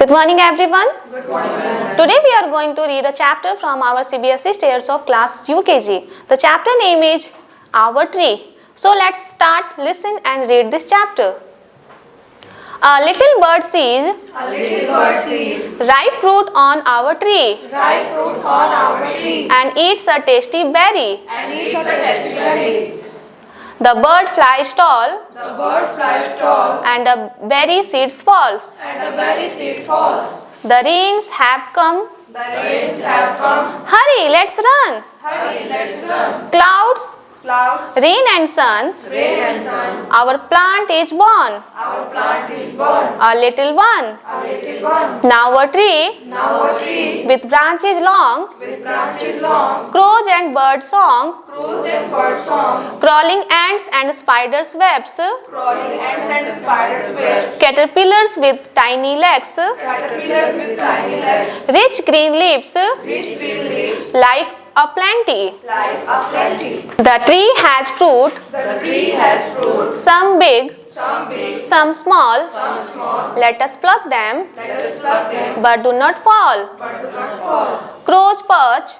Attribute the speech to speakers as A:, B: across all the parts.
A: Good morning everyone.
B: Good morning.
A: Today we are going to read a chapter from our CBSE Stairs of Class UKG. The chapter name is Our Tree. So let's start, listen and read this chapter. A little bird sees ripe fruit on our tree and eats a tasty berry. The bird flies tall and the berry seeds falls. The rains have come. Hurry, let's run. Clouds, rain and sun. Our plant is born. A little one. Now a tree with branches long. Crows and bird song. Crawling ants and spiders' webs. Caterpillars with tiny legs. Rich green leaves. Life aplenty. The tree has fruit. Some big, some small. Let us pluck them, but do not fall. Crows perch,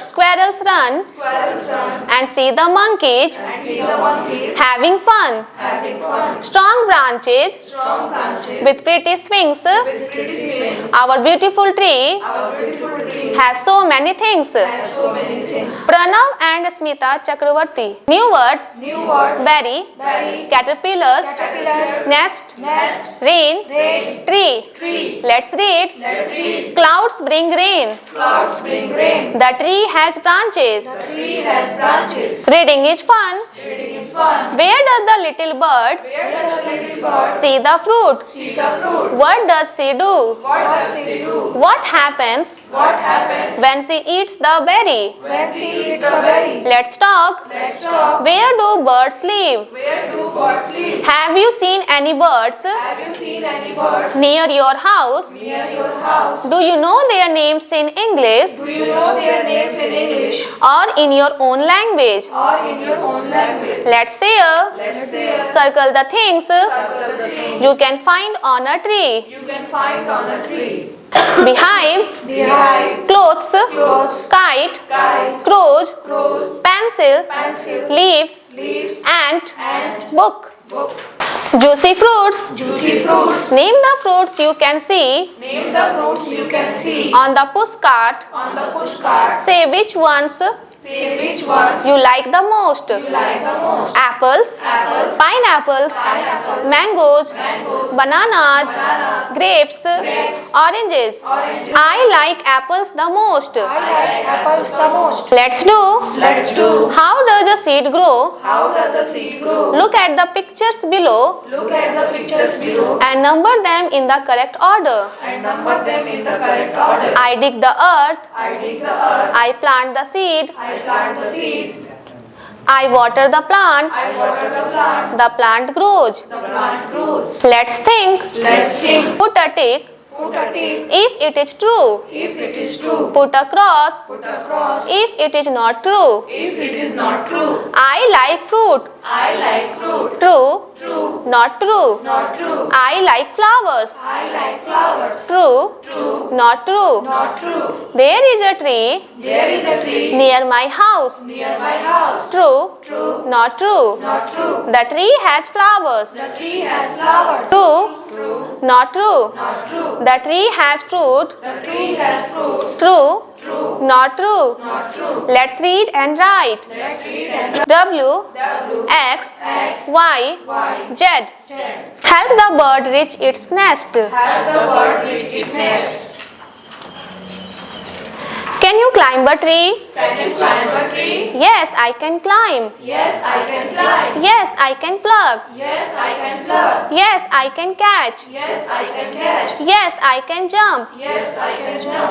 A: squirrels run, and see the monkeys having fun. Strong branches with pretty swings. Our beautiful tree has so many things. Pranav and Smita Chakravarti. New words: berry, caterpillars, nest, rain, tree. Let's read. Clouds bring rain. The tree has branches. Reading is fun. Where does the little bird see the fruit? What does she do? What happens when she eats the berry? Let's talk. Where do birds live? Have you seen any birds near your house? Do you know their names in English or in your own language? Let's share. Circle the things you can find on a tree. Beehive, clothes, kite, crows, pencil, leaves, ant, book. Juicy fruits. Name the fruits you can see on the push cart. Say which ones you like the most. Apples, pineapples, mangoes, bananas, grapes, oranges. I like apples the most. Let's do. How does a seed grow? Look at the pictures below and number them in the correct order. I dig the earth. I plant the seed. I water the plant. The plant grows. Let's think. Put a tick if it is true. Put a cross if it is not true. I like fruit. True. Not true. I like flowers. True. Not true. There is a tree near my house. True. Not true. The tree has flowers. True. Not true. The tree has fruit. True. Not true. Let's read and write. W, X, Y, Z. Help the bird reach its nest. Can you climb a tree? Yes, I can climb. Yes, I can pluck. Yes, I can catch. Yes, I can jump.